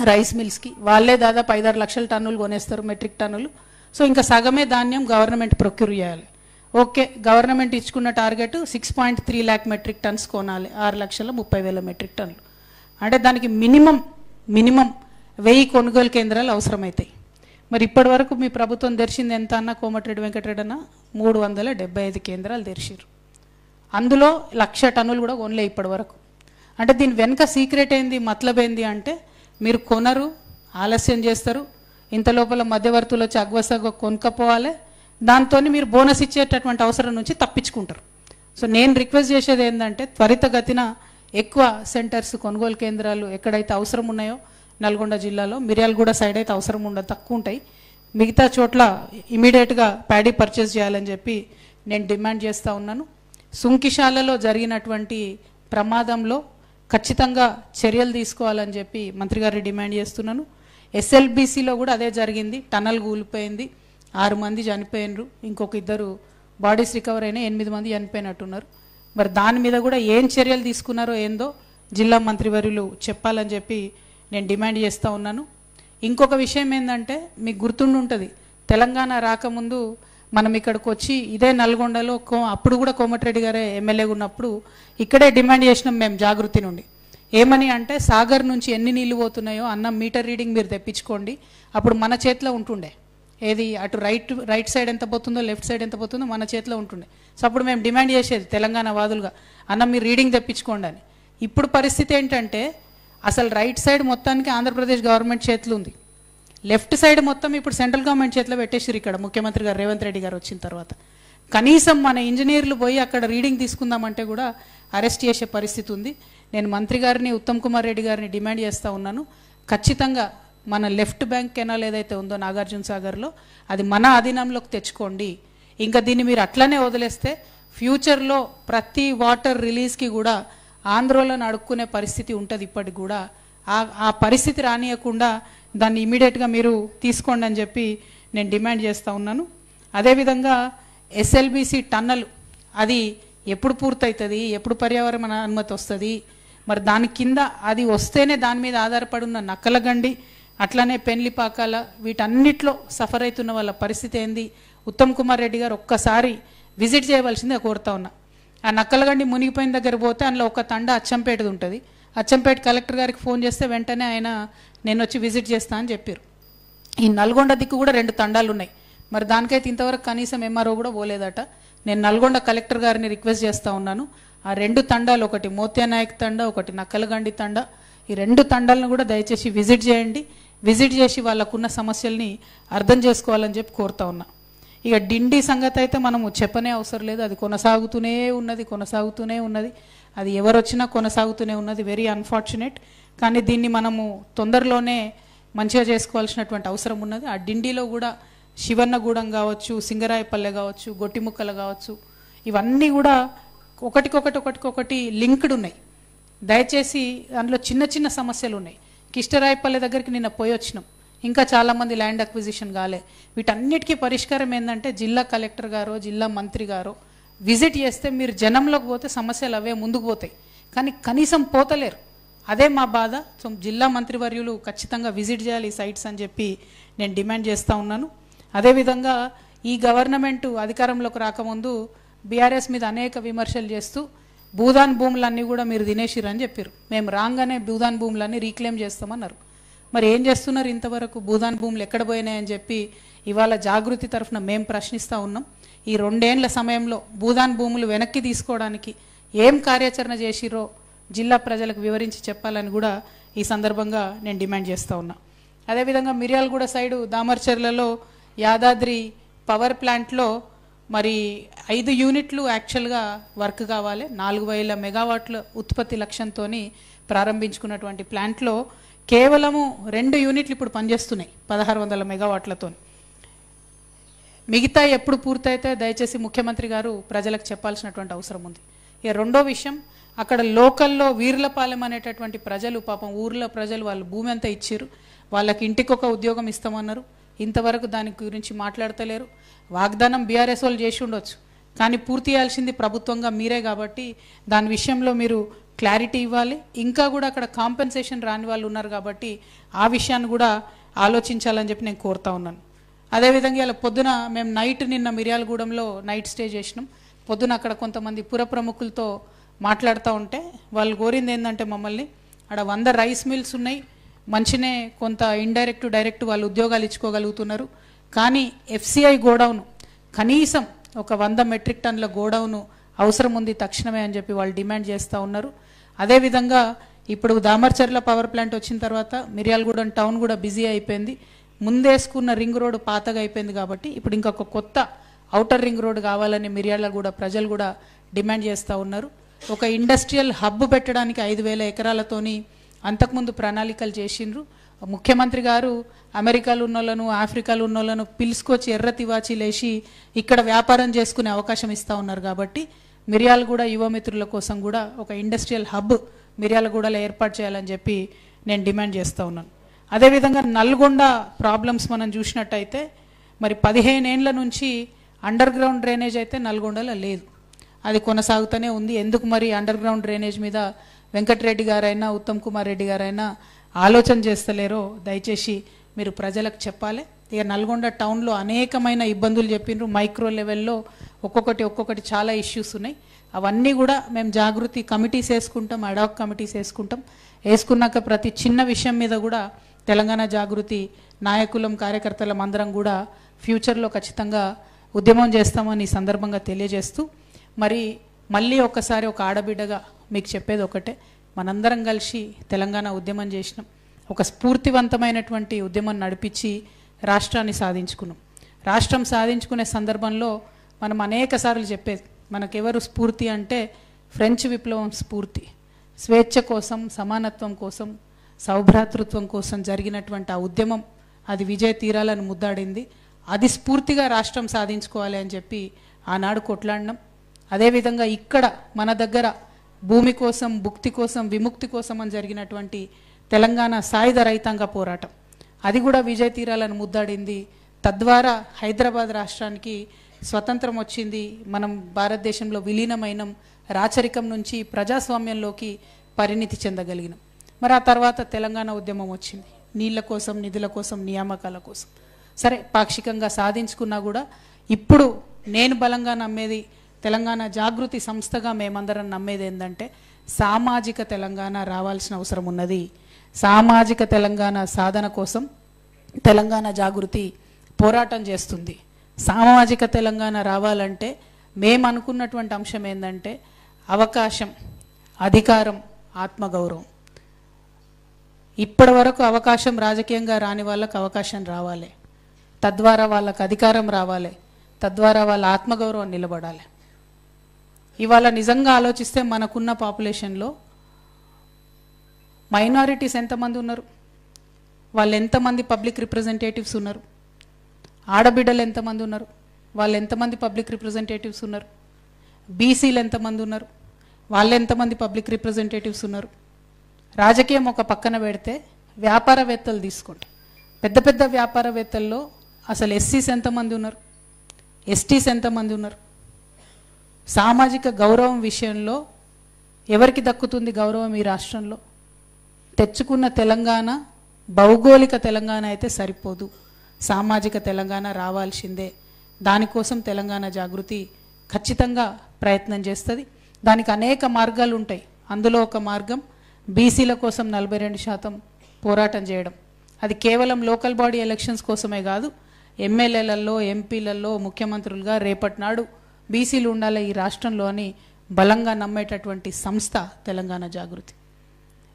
రైస్ మిల్స్కి వాళ్ళే దాదాపు 5-6 లక్షల టన్నులు కొనేస్తారు, మెట్రిక్ టన్నులు. సో ఇంకా సగమే ధాన్యం గవర్నమెంట్ ప్రొక్యూర్ చేయాలి. ఓకే, గవర్నమెంట్ ఇచ్చుకున్న టార్గెట్ 6.3 lakh మెట్రిక్ టన్స్ కొనాలి, 6,30,000 మెట్రిక్ టన్నులు. అంటే దానికి మినిమం 1000 కొనుగోలు కేంద్రాలు అవసరమవుతాయి. మరి ఇప్పటి వరకు మీ ప్రభుత్వం తెరిచింది ఎంత అన్న కోమటిరెడ్డి వెంకటరెడ్డి అన్న? 375 కేంద్రాలు తెరిచారు. అందులో 1,00,000 టన్నులు కూడా కొనలే ఇప్పటి వరకు. అంటే దీని వెనుక సీక్రెట్ ఏంది, మతలబ్ ఏంది అంటే మీరు కొనరు, ఆలస్యం చేస్తారు, ఇంత లోపల మధ్యవర్తులు వచ్చి అగ్వసగ కొనుక్కపోవాలి, దాంతో మీరు బోనస్ ఇచ్చేటటువంటి అవసరం నుంచి తప్పించుకుంటారు. సో నేను రిక్వెస్ట్ చేసేది ఏంటంటే త్వరితగతిన ఎక్కువ సెంటర్స్, కొనుగోలు కేంద్రాలు ఎక్కడైతే అవసరం ఉన్నాయో నల్గొండ జిల్లాలో, మిర్యాలగూడ సైడ్ అయితే అవసరం ఉండదు, తక్కువ ఉంటాయి, మిగతా చోట్ల ఇమీడియట్గా ప్యాడీ పర్చేస్ చేయాలని చెప్పి నేను డిమాండ్ చేస్తూ ఉన్నాను. సుంకిశాలలో జరిగినటువంటి ప్రమాదంలో ఖచ్చితంగా చర్యలు తీసుకోవాలని చెప్పి మంత్రి గారిని డిమాండ్ చేస్తున్నాను. ఎస్ఎల్బీసీలో కూడా అదే జరిగింది, టనల్ కూలిపోయింది, 6 మంది చనిపోయినరు, ఇంకొక 2 బాడీస్ రికవర్ అయినాయి, 8 మంది చనిపోయినట్టున్నారు. మరి దాని మీద కూడా ఏం చర్యలు తీసుకున్నారో ఏందో జిల్లా మంత్రివర్యులు చెప్పాలని చెప్పి నేను డిమాండ్ చేస్తూ ఉన్నాను. ఇంకొక విషయం ఏంటంటే మీకు గుర్తుండి ఉంటుంది, తెలంగాణ రాకముందు మనం ఇక్కడికి వచ్చి ఇదే నల్గొండలో అప్పుడు కూడా కోమటిరెడ్డి గారే ఎమ్మెల్యేగా ఉన్నప్పుడు ఇక్కడే డిమాండ్ చేసినాం మేము జాగృతి నుండి. ఏమని అంటే సాగర్ నుంచి ఎన్ని నీళ్లు పోతున్నాయో అన్న మీటర్ రీడింగ్ మీరు తెప్పించుకోండి. అప్పుడు మన చేతిలో ఉంటుండే, ఏది అటు రైట్ సైడ్ ఎంత పోతుందో లెఫ్ట్ సైడ్ ఎంత పోతుందో మన చేతిలో ఉంటుండే. సో అప్పుడు మేము డిమాండ్ చేసేది తెలంగాణ వాదులుగా, అన్న మీరు రీడింగ్ తెప్పించుకోండి అని. ఇప్పుడు పరిస్థితి ఏంటంటే అసలు రైట్ సైడ్ మొత్తానికి ఆంధ్రప్రదేశ్ గవర్నమెంట్ చేతులు ఉంది, లెఫ్ట్ సైడ్ మొత్తం ఇప్పుడు సెంట్రల్ గవర్నమెంట్ చేతిలో పెట్టేసారు. ఇక్కడ ముఖ్యమంత్రి గారు రేవంత్ రెడ్డి గారు వచ్చిన తర్వాత కనీసం మన ఇంజనీర్లు పోయి అక్కడ రీడింగ్ తీసుకుందామంటే కూడా అరెస్ట్ చేసే పరిస్థితి ఉంది. నేను మంత్రి గారిని, ఉత్తమ్ కుమార్ రెడ్డి గారిని డిమాండ్ చేస్తూ ఉన్నాను, ఖచ్చితంగా మన లెఫ్ట్ బ్యాంక్ కెనాల్ ఏదైతే ఉందో నాగార్జున సాగర్లో అది మన అధీనంలోకి తెచ్చుకోండి. ఇంకా దీన్ని మీరు అట్లనే వదిలేస్తే ఫ్యూచర్లో ప్రతి వాటర్ రిలీజ్కి కూడా ఆంధ్రోలను అడుక్కునే పరిస్థితి ఉంటుంది. ఇప్పటికి కూడా ఆ పరిస్థితి రానియకుండా దాన్ని ఇమీడియట్గా మీరు తీసుకోండి అని చెప్పి నేను డిమాండ్ చేస్తూ ఉన్నాను. అదేవిధంగా ఎస్ఎల్బీసీ టన్నల్ అది ఎప్పుడు పూర్తవుతుంది, ఎప్పుడు పర్యావరణ అనుమతి వస్తుంది, మరి దాని కింద అది వస్తేనే దాని మీద ఆధారపడి ఉన్న నక్కలగండి, అట్లనే పెన్లిపాకాల, వీటన్నిటిలో సఫర్ అవుతున్న వాళ్ళ పరిస్థితి ఏంది, ఉత్తమ్ కుమార్ రెడ్డి గారు ఒక్కసారి విజిట్ చేయవలసిందే కోరుతా ఉన్నా. ఆ నక్కలగండి మునిగిపోయిన దగ్గర పోతే అందులో ఒక తండ అచ్చంపేటది ఉంటుంది. అచ్చంపేట కలెక్టర్ గారికి ఫోన్ చేస్తే వెంటనే ఆయన నేను వచ్చి విజిట్ చేస్తా అని చెప్పారు. ఈ నల్గొండ దిక్కు కూడా 2 తండాలు ఉన్నాయి, మరి దానికైతే ఇంతవరకు కనీసం ఎంఆర్ఓ కూడా పోలేదట. నేను నల్గొండ కలెక్టర్ గారిని రిక్వెస్ట్ చేస్తూ ఉన్నాను, ఆ 2 తండాలు, ఒకటి మోత్యానాయక్ తండ, ఒకటి నక్కలగండి తండ, ఈ 2 తండాలను కూడా దయచేసి విజిట్ చేయండి. విజిట్ చేసి వాళ్ళకున్న సమస్యల్ని అర్థం చేసుకోవాలని చెప్పి కోరుతా ఉన్నా. ఇక డిండి సంగతి అయితే మనము చెప్పనే అవసరం లేదు, అది కొనసాగుతూనే ఉన్నది, అది ఎవరు వచ్చినా కొనసాగుతూనే ఉన్నది. Very unfortunate. కానీ దీన్ని మనము తొందరలోనే మంచిగా చేసుకోవాల్సినటువంటి అవసరం ఉన్నది. ఆ డిండిలో కూడా శివన్నగూడెం కావచ్చు, సింగరాయపల్లె కావచ్చు, గొట్టిముక్కలు కావచ్చు, ఇవన్నీ కూడా ఒకటికొకటి లింక్డ్ ఉన్నాయి. దయచేసి అందులో చిన్న సమస్యలు ఉన్నాయి. కిష్టరాయపల్లె దగ్గరికి నిన్న పోయి వచ్చినాం, ఇంకా చాలామంది ల్యాండ్ అక్విజిషన్ కాలే. వీటన్నిటికీ పరిష్కారం ఏంటంటే జిల్లా కలెక్టర్ గారో జిల్లా మంత్రి గారో విజిట్ చేస్తే మీరు జనంలోకి పోతే సమస్యలు అవే ముందుకు పోతాయి, కానీ కనీసం పోతలేరు. అదే మా బాధ. సో జిల్లా మంత్రివర్యులు ఖచ్చితంగా విజిట్ చేయాలి ఈ సైట్స్ అని చెప్పి నేను డిమాండ్ చేస్తూ ఉన్నాను. అదేవిధంగా ఈ గవర్నమెంట్ అధికారంలోకి రాకముందు బీఆర్ఎస్ మీద అనేక విమర్శలు చేస్తూ భూదాన్ భూములన్నీ కూడా మీరు తినేసిరని చెప్పారు. మేము రాగానే భూదాన్ భూములన్నీ రీక్లెయిమ్ చేస్తామన్నారు. మరి ఏం చేస్తున్నారు ఇంతవరకు? భూదాన్ భూములు ఎక్కడ పోయినాయని చెప్పి ఇవాళ జాగృతి తరఫున మేము ప్రశ్నిస్తూ ఉన్నాం. ఈ 2 ఏళ్ల సమయంలో భూదాన్ భూములు వెనక్కి తీసుకోవడానికి ఏం కార్యాచరణ చేసిరో జిల్లా ప్రజలకు వివరించి చెప్పాలని కూడా ఈ సందర్భంగా నేను డిమాండ్ చేస్తూ ఉన్నా. అదేవిధంగా మిర్యాలగూడ సైడు దామర్చర్లలో యాదాద్రి పవర్ ప్లాంట్లో మరి 5 యూనిట్లు యాక్చువల్గా వర్క్ కావాలి. 4000 మెగావాట్ల ఉత్పత్తి లక్ష్యంతో ప్రారంభించుకున్నటువంటి ప్లాంట్లో కేవలము 2 యూనిట్లు ఇప్పుడు పనిచేస్తున్నాయి 1600 మెగావాట్లతో. మిగతా ఎప్పుడు పూర్తయితే దయచేసి ముఖ్యమంత్రి గారు ప్రజలకు చెప్పాల్సినటువంటి అవసరం ఉంది. ఇక రెండో విషయం, అక్కడ లోకల్లో వీర్లపాలెం అనేటటువంటి ప్రజలు, పాపం ఊర్లో ప్రజలు వాళ్ళు భూమి అంతా ఇచ్చారు, వాళ్ళకి ఇంటికొక ఉద్యోగం ఇస్తామన్నారు. ఇంతవరకు దాని గురించి మాట్లాడతలేరు. వాగ్దానం బీఆర్ఎస్ వాళ్ళు చేసి ఉండొచ్చు, కానీ పూర్తి చేయాల్సింది ప్రభుత్వంగా మీరే కాబట్టి దాని విషయంలో మీరు క్లారిటీ ఇవ్వాలి. ఇంకా కూడా అక్కడ కాంపెన్సేషన్ రాని వాళ్ళు ఉన్నారు కాబట్టి ఆ విషయాన్ని కూడా ఆలోచించాలని చెప్పి నేను కోరుతా ఉన్నాను. అదేవిధంగా ఇలా పొద్దున మేము నిన్న మిర్యాలగూడెంలో నైట్ స్టే చేసినాం. పొద్దున అక్కడ కొంతమంది పుర ప్రముఖులతో మాట్లాడుతూ ఉంటే వాళ్ళు కోరింది ఏంటంటే మమ్మల్ని అక్కడ 100 రైస్ మిల్స్ ఉన్నాయి, మంచినే కొంత ఇండైరెక్ట్ డైరెక్ట్ వాళ్ళు ఉద్యోగాలు ఇచ్చుకోగలుగుతున్నారు, కానీ ఎఫ్సిఐ గోడౌను కనీసం ఒక 100 మెట్రిక్ టన్నుల గోడౌను అవసరం ఉంది తక్షణమే అని చెప్పి వాళ్ళు డిమాండ్ చేస్తూ ఉన్నారు. అదేవిధంగా ఇప్పుడు దామర్చర్ల పవర్ ప్లాంట్ వచ్చిన తర్వాత మిర్యాలగూడెం టౌన్ కూడా బిజీ అయిపోయింది. ముందేసుకున్న రింగ్ రోడ్డు పాతగా అయిపోయింది కాబట్టి ఇప్పుడు ఇంకొక కొత్త ఔటర్ రింగ్ రోడ్ కావాలని మిర్యాలగూడ ప్రజలు కూడా డిమాండ్ చేస్తూ ఉన్నారు. ఒక ఇండస్ట్రియల్ హబ్ పెట్టడానికి 5000 ఎకరాలతోని అంతకుముందు ప్రణాళికలు చేసిండ్రు. ముఖ్యమంత్రి గారు అమెరికాలో ఉన్నోళ్ళను ఆఫ్రికాలో ఉన్నోళ్ళను పిలుచుకొచ్చి ఎర్ర తివాచీలేసి ఇక్కడ వ్యాపారం చేసుకునే అవకాశం ఇస్తూ ఉన్నారు. కాబట్టి మిర్యాలగూడ యువమిత్రుల కోసం కూడా ఒక ఇండస్ట్రియల్ హబ్ మిర్యాలగూడలో ఏర్పాటు చేయాలని చెప్పి నేను డిమాండ్ చేస్తూ ఉన్నాను. అదేవిధంగా నల్గొండ ప్రాబ్లమ్స్ మనం చూసినట్టయితే మరి 15 ఏళ్ల నుంచి అండర్ గ్రౌండ్ డ్రైనేజ్ అయితే నల్గొండలో లేదు, అది కొనసాగుతూనే ఉంది. ఎందుకు మరి అండర్ గ్రౌండ్ డ్రైనేజ్ మీద వెంకటరెడ్డి గారైనా ఉత్తమ్ కుమార్ రెడ్డి గారైనా ఆలోచన చేస్తలేరో దయచేసి మీరు ప్రజలకు చెప్పాలి. ఇక నల్గొండ టౌన్లో అనేకమైన ఇబ్బందులు చెప్పిండ్రు, మైక్రో లెవెల్లో ఒక్కొక్కటి చాలా ఇష్యూస్ ఉన్నాయి. అవన్నీ కూడా మేము జాగృతి కమిటీస్ వేసుకుంటాం, అడాక్ కమిటీస్ వేసుకున్నాక ప్రతి చిన్న విషయం మీద కూడా తెలంగాణ జాగృతి నాయకులం కార్యకర్తలం అందరం కూడా ఫ్యూచర్లో ఖచ్చితంగా ఉద్యమం చేస్తామని ఈ సందర్భంగా తెలియజేస్తూ మరి మళ్ళీ ఒక్కసారి ఒక ఆడబిడ్డగా మీకు చెప్పేది ఒకటే, మనందరం కలిసి తెలంగాణ ఉద్యమం చేసినాం, ఒక స్ఫూర్తివంతమైనటువంటి ఉద్యమం నడిపించి రాష్ట్రాన్ని సాధించుకున్నాం. రాష్ట్రం సాధించుకునే సందర్భంలో మనం అనేక సార్లు చెప్పేది, మనకెవరు స్ఫూర్తి అంటే ఫ్రెంచ్ విప్లవం స్ఫూర్తి, స్వేచ్ఛ కోసం, సమానత్వం కోసం, సౌభ్రాతృత్వం కోసం జరిగినటువంటి ఆ ఉద్యమం అది విజయ తీరాలను ముద్దాడింది. అది స్ఫూర్తిగా రాష్ట్రం సాధించుకోవాలి అని చెప్పి ఆనాడు కొట్లాడినాం. అదేవిధంగా ఇక్కడ మన దగ్గర భూమి కోసం, భుక్తి కోసం, విముక్తి కోసం అని జరిగినటువంటి తెలంగాణ సాయుధ రైతాంగ పోరాటం అది కూడా విజయ తీరాలను ముద్దాడింది. తద్వారా హైదరాబాద్ రాష్ట్రానికి స్వతంత్రం వచ్చింది, మనం భారతదేశంలో విలీనమైనం, రాచరికం నుంచి ప్రజాస్వామ్యంలోకి పరిణితి చెందగలిగినాం. మరి ఆ తర్వాత తెలంగాణ ఉద్యమం వచ్చింది, నీళ్ల కోసం, నిధుల కోసం, నియామకాల కోసం. సరే పాక్షికంగా సాధించుకున్నా కూడా ఇప్పుడు నేను బలంగా నమ్మేది, తెలంగాణ జాగృతి సంస్థగా మేమందరం నమ్మేది ఏంటంటే సామాజిక తెలంగాణ రావాల్సిన అవసరం ఉన్నది. సామాజిక తెలంగాణ సాధన కోసం తెలంగాణ జాగృతి పోరాటం చేస్తుంది. సామాజిక తెలంగాణ రావాలంటే మేము అనుకున్నటువంటి అంశం ఏంటంటే అవకాశం, అధికారం, ఆత్మగౌరవం. ఇప్పటి వరకు అవకాశం రాజకీయంగా రాని వాళ్ళకు అవకాశం రావాలి, తద్వారా వాళ్ళకు అధికారం రావాలి, తద్వారా వాళ్ళ ఆత్మగౌరవం నిలబడాలి. ఇవాళ నిజంగా ఆలోచిస్తే మనకున్న పాపులేషన్లో మైనారిటీస్ ఎంతమంది ఉన్నారు, వాళ్ళు ఎంతమంది పబ్లిక్ రిప్రజెంటేటివ్స్ ఉన్నారు, ఆడబిడ్డలు ఎంతమంది ఉన్నారు, వాళ్ళు ఎంతమంది పబ్లిక్ రిప్రజెంటేటివ్స్ ఉన్నారు, బీసీలు ఎంతమంది ఉన్నారు, వాళ్ళు ఎంతమంది పబ్లిక్ రిప్రజెంటేటివ్స్ ఉన్నారు. రాజకీయం ఒక పక్కన పెడితే వ్యాపారవేత్తలు తీసుకోండి, పెద్ద పెద్ద వ్యాపారవేత్తల్లో అసలు ఎస్సీస్ ఎంతమంది ఉన్నారు, ఎస్టీస్ ఎంతమంది ఉన్నారు. సామాజిక గౌరవం విషయంలో ఎవరికి దక్కుతుంది గౌరవం ఈ రాష్ట్రంలో? తెచ్చుకున్న తెలంగాణ భౌగోళిక తెలంగాణ అయితే సరిపోదు, సామాజిక తెలంగాణ రావాల్సిందే. దానికోసం తెలంగాణ జాగృతి ఖచ్చితంగా ప్రయత్నం చేస్తుంది. దానికి అనేక మార్గాలు ఉంటాయి. అందులో ఒక మార్గం బీసీల కోసం 42% పోరాటం చేయడం. అది కేవలం లోకల్ బాడీ ఎలక్షన్స్ కోసమే కాదు, ఎమ్మెల్యేలలో, ఎంపీలలో, ముఖ్యమంత్రులుగా రేపటి నాడు బీసీలు ఉండాలి ఈ రాష్ట్రంలో అని బలంగా నమ్మేటటువంటి సంస్థ తెలంగాణ జాగృతి.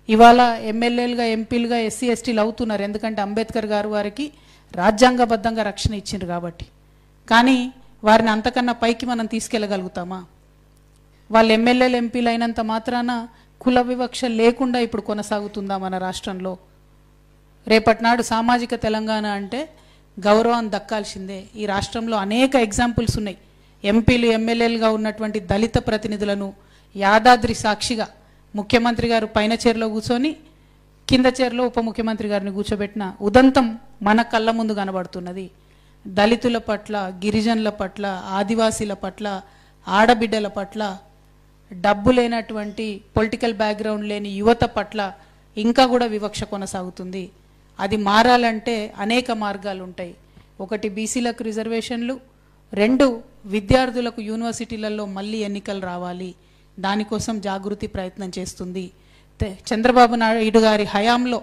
ఇవాళ ఎమ్మెల్యేలుగా, ఎంపీలుగా ఎస్సీ ఎస్టీలు అవుతున్నారు, ఎందుకంటే అంబేద్కర్ గారు వారికి రాజ్యాంగబద్ధంగా రక్షణ ఇచ్చిండ్రు కాబట్టి. కానీ వారిని అంతకన్నా పైకి మనం తీసుకెళ్ళగలుగుతామా? వాళ్ళు ఎమ్మెల్యేలు, ఎంపీలు అయినంత మాత్రాన కుల వివక్ష లేకుండా ఇప్పుడు కొనసాగుతుందా మన రాష్ట్రంలో? రేపటి నాడు సామాజిక తెలంగాణ అంటే గౌరవం దక్కాల్సిందే. ఈ రాష్ట్రంలో అనేక ఎగ్జాంపుల్స్ ఉన్నాయి. ఎంపీలు, ఎమ్మెల్యేలుగా ఉన్నటువంటి దళిత ప్రతినిధులను యాదాద్రి సాక్షిగా ముఖ్యమంత్రి గారు పైన చైర్లో కూర్చొని కింద చైర్లో ఉప ముఖ్యమంత్రి గారిని కూర్చోబెట్టిన ఉదంతం మన కళ్ళ ముందు కనబడుతున్నది. దళితుల పట్ల, గిరిజనుల పట్ల, ఆదివాసీల పట్ల, ఆడబిడ్డల పట్ల, డబ్బు లేనటువంటి పొలిటికల్ బ్యాక్గ్రౌండ్ లేని యువత పట్ల ఇంకా కూడా వివక్ష కొనసాగుతుంది. అది మారాలంటే అనేక మార్గాలు ఉంటాయి. ఒకటి బీసీలకు రిజర్వేషన్లు, 2 విద్యార్థులకు యూనివర్సిటీలలో మళ్ళీ ఎన్నికలు రావాలి. దానికోసం జాగృతి ప్రయత్నం చేస్తుంది. చంద్రబాబు నాయుడు గారి హయాంలో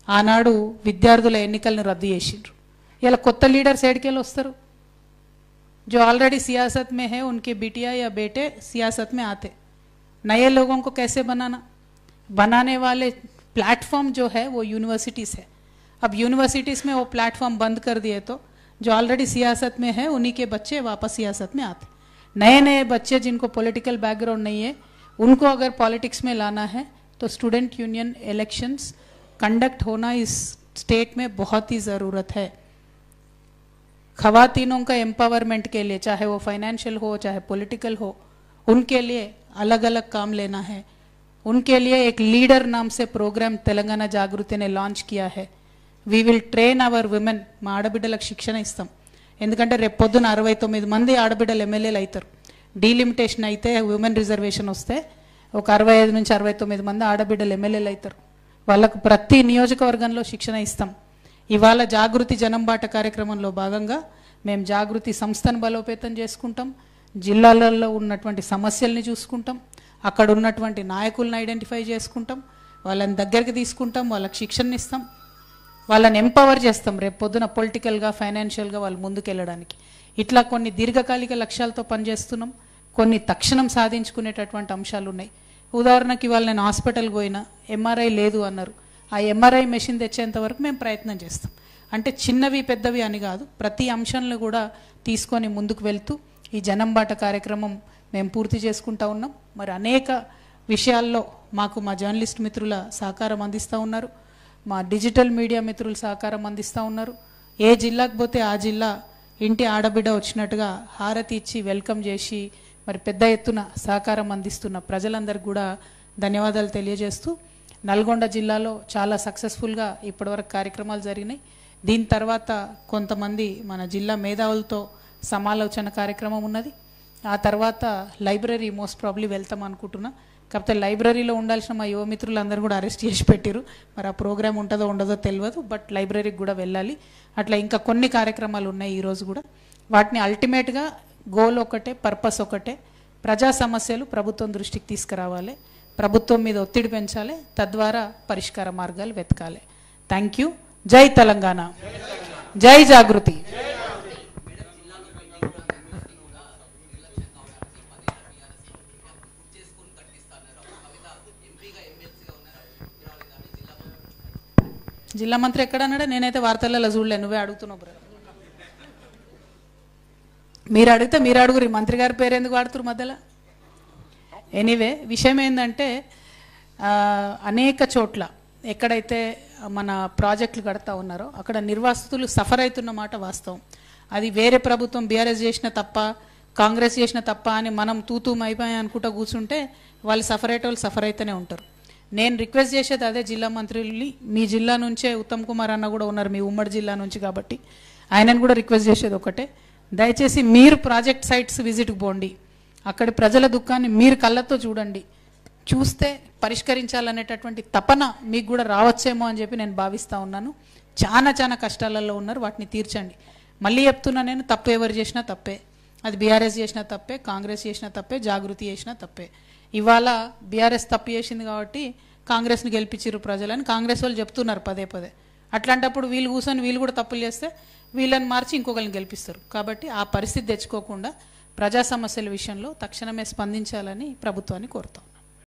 ఆనాడు విద్యార్థుల ఎన్నికలను రద్దు చేసిండ్రు. ఇలా కొత్త లీడర్స్ ఏడికెళ్ళి వస్తారు? जो ऑलरेडी सियासत में है उनके बिटिया या बेटे सियासत में आते, नए लोगों को कैसे बनाने वाले प्लेटफॉर्म जो है वो यूनिवर्सिटीज़ है. अब यूनिवर्सिटीज़ में वो प्लेटफॉर्म बंद कर दिए तो जो ऑलरेडी सियासत में है उन्हीं के बच्चे वापस सियासत में आते. नए नए बच्चे जिनको पॉलिटिकल बैकग्राउंड नहीं है उनको अगर पॉलिटिक्स में लाना है तो स्टूडेंट यूनियन इलेक्शंस कंडक्ट होना इस स्टेट में बहुत ही ज़रूरत है. ख़वातीनों का एम्पावरमेंट के लिए, चाहे वो फाइनेंशियल हो चाहे पॉलिटिकल हो, उनके लिए अलग अलग काम लेना है. उनके लिए एक लीडर नाम से प्रोग्राम तेलंगाना जागृति ने लॉन्च किया है. We will train our women. మా ఆడబిడ్డలకు శిక్షణ ఇస్తాం. ఎందుకంటే రేపు పొద్దున 69 మంది ఆడబిడ్డలు ఎమ్మెల్యేలు అవుతారు. డీలిమిటేషన్ అయితే ఉమెన్ రిజర్వేషన్ వస్తే ఒక 65 నుంచి 69 మంది ఆడబిడ్డలు ఎమ్మెల్యేలు అవుతారు. వాళ్ళకు ప్రతి నియోజకవర్గంలో శిక్షణ ఇస్తాం. ఇవాళ జాగృతి జనంబాట కార్యక్రమంలో భాగంగా మేము జాగృతి సంస్థను బలోపేతం చేసుకుంటాం. జిల్లాలలో ఉన్నటువంటి సమస్యల్ని చూసుకుంటాం. అక్కడ ఉన్నటువంటి నాయకులను ఐడెంటిఫై చేసుకుంటాం. వాళ్ళని దగ్గరికి తీసుకుంటాం. వాళ్ళకి శిక్షణ ఇస్తాం. వాళ్ళని ఎంపవర్ చేస్తాం రేపు పొద్దున పొలిటికల్గా, ఫైనాన్షియల్గా వాళ్ళు ముందుకెళ్ళడానికి. ఇట్లా కొన్ని దీర్ఘకాలిక లక్ష్యాలతో పనిచేస్తున్నాం. కొన్ని తక్షణం సాధించుకునేటటువంటి అంశాలు ఉన్నాయి. ఉదాహరణకి ఇవాళ నేను హాస్పిటల్కి పోయినా ఎంఆర్ఐ లేదు అన్నారు. ఆ ఎంఆర్ఐ మెషిన్ తెచ్చేంత వరకు మేము ప్రయత్నం చేస్తాం. అంటే చిన్నవి పెద్దవి అని కాదు, ప్రతి అంశాలను కూడా తీసుకొని ముందుకు వెళ్తూ ఈ జనంబాట కార్యక్రమం మేము పూర్తి చేసుకుంటా ఉన్నాం. మరి అనేక విషయాల్లో మాకు మా జర్నలిస్ట్ మిత్రుల సహకారం అందిస్తూ ఉన్నారు. మా డిజిటల్ మీడియా మిత్రులు సహకారం అందిస్తూ ఉన్నారు. ఏ జిల్లాకు పోతే ఆ జిల్లా ఇంటి ఆడబిడ్డ వచ్చినట్టుగా హారతి ఇచ్చి వెల్కమ్ చేసి మరి పెద్ద ఎత్తున సహకారం అందిస్తున్న ప్రజలందరికీ కూడా ధన్యవాదాలు తెలియజేస్తూ, నల్గొండ జిల్లాలో చాలా సక్సెస్ఫుల్గా ఇప్పటివరకు కార్యక్రమాలు జరిగినాయి. దీని తర్వాత కొంతమంది మన జిల్లా మేధావులతో సమాలోచన కార్యక్రమం ఉన్నది. ఆ తర్వాత లైబ్రరీ మోస్ట్ ప్రాబ్లీ వెళ్తాం అనుకుంటున్నా. కాకపోతే లైబ్రరీలో ఉండాల్సిన మా యువమిత్రులందరూ కూడా అరెస్ట్ చేసి పెట్టిరు. మరి ఆ ప్రోగ్రామ్ ఉంటుందో ఉండదో తెలియదు, బట్ లైబ్రరీకి కూడా వెళ్ళాలి. అట్లా ఇంకా కొన్ని కార్యక్రమాలు ఉన్నాయి ఈరోజు కూడా. వాటిని అల్టిమేట్గా గోల్ ఒకటే, పర్పస్ ఒకటే, ప్రజా సమస్యలు ప్రభుత్వం దృష్టికి తీసుకురావాలి, ప్రభుత్వం మీద ఒత్తిడి పెంచాలి, తద్వారా పరిష్కార మార్గాలు వెతకాలి. Thank you. జై తెలంగాణ, జై జాగృతి. జిల్లా మంత్రి ఎక్కడ అన్నాడా? నేనైతే వార్తలలో చూడలే, నువ్వే అడుగుతున్నావు బ్రదర్. మీరు అడిగితే మీరు అడుగురి, మంత్రి గారి పేరు ఎందుకు వాడుతురు మధ్యలో? ఎనీవే, విషయం ఏంటంటే అనేక చోట్ల ఎక్కడైతే మన ప్రాజెక్టులు కడతా ఉన్నారో అక్కడ నిర్వాసితులు సఫర్ అవుతున్న మాట వాస్తవం. అది వేరే ప్రభుత్వం బీఆర్ఎస్ చేసిన తప్ప, కాంగ్రెస్ చేసిన తప్ప అని మనం తూతూ అయిపోయి అనుకుంటూ కూర్చుంటే వాళ్ళు సఫర్ అయ్యేటోళ్ళు సఫర్ అయితేనే ఉంటారు. నేను రిక్వెస్ట్ చేసేది అదే జిల్లా మంత్రుల్ని. మీ జిల్లా నుంచే ఉత్తమ్ కుమార్ అన్న కూడా ఉన్నారు, మీ ఉమ్మడి జిల్లా నుంచి, కాబట్టి ఆయనను కూడా రిక్వెస్ట్ చేసేది ఒకటే, దయచేసి మీరు ప్రాజెక్ట్ సైట్స్ విజిట్కి పోండి. అక్కడి ప్రజల దుఃఖాన్ని మీరు కళ్ళతో చూడండి. చూస్తే పరిష్కరించాలనేటటువంటి తపన మీకు కూడా రావచ్చేమో అని చెప్పి నేను భావిస్తూ ఉన్నాను. చాలా కష్టాలలో ఉన్నారు, వాటిని తీర్చండి. మళ్ళీ చెప్తున్నా, నేను తప్పు ఎవరు చేసినా తప్పే. అది బీఆర్ఎస్ చేసినా తప్పే, కాంగ్రెస్ చేసినా తప్పే, జాగృతి చేసినా తప్పే. ఇవాళ బీఆర్ఎస్ తప్పు చేసింది కాబట్టి కాంగ్రెస్ని గెలిపించారు ప్రజలని కాంగ్రెస్ వాళ్ళు చెప్తున్నారు పదే పదే. అట్లాంటప్పుడు వీళ్ళు కూర్చొని వీళ్ళు కూడా తప్పులు చేస్తే వీళ్ళని మార్చి ఇంకొకరిని గెలిపిస్తారు. కాబట్టి ఆ పరిస్థితి తెచ్చుకోకుండా ప్రజా సమస్యల విషయంలో తక్షణమే స్పందించాలని ప్రభుత్వాన్ని కోరుతాం.